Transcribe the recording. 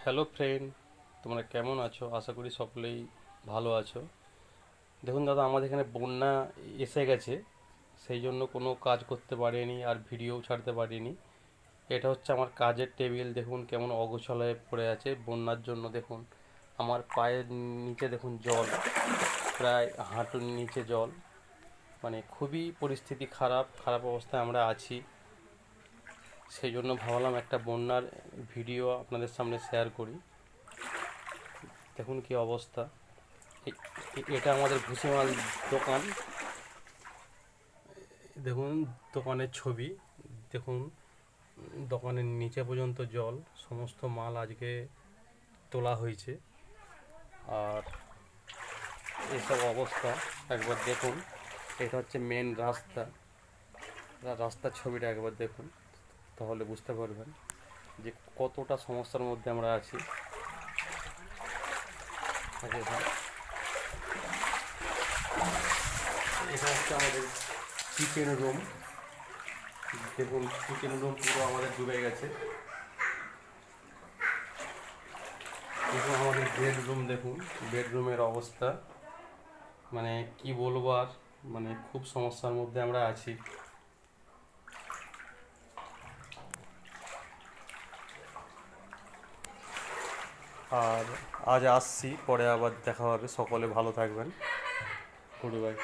Hello friend, তোমরা কেমন আছো? আশা করি সকলেই ভালো আছো। দেখুন দাদা, আমাদের এখানে বন্যা এসে গেছে, সেই জন্য কোনো কাজ করতে পারিনি আর ভিডিও ছাড়তে পারিনি। এটা হচ্ছে আমার কাজের টেবিল, দেখুন কেমন অগোছালো পড়ে আছে বন্যার জন্য। দেখুন আমার পায়ের নিচে দেখুন জল, প্রায় হাঁটুর নিচে জল, মানে খুবই পরিস্থিতি খারাপ খারাপ অবস্থায় আমরা আছি। সেই জন্য ভাবলাম একটা বন্যার ভিডিও আপনাদের সামনে শেয়ার করি। দেখুন কি অবস্থা। এটা আমাদের ভুসিমাল দোকান। দেখুন দোকানের ছবি। দেখুন দোকানের নিচে পর্যন্ত জল, সমস্ত মাল আজকে তোলা হয়েছে। আর এসব অবস্থা একবার দেখুন। এটা হচ্ছে মেন রাস্তা, রাস্তার ছবিটা একবার দেখুন, তাহলে বুঝতে পারবেন যে কতটা সমস্যার মধ্যে আমরা আছি। এটা হচ্ছে আমাদের কিচেন রুম। দেখুন কিচেন রুম পুরো আমাদের ডুবে গেছে। দেখুন আমাদের বেডরুম, দেখুন বেডরুমের অবস্থা, মানে কি বলবো আর, মানে খুব সমস্যার মধ্যে আমরা আছি। আর আজ আসছি, পরে আবার দেখা হবে। সকলে ভালো থাকবেন। Good bye.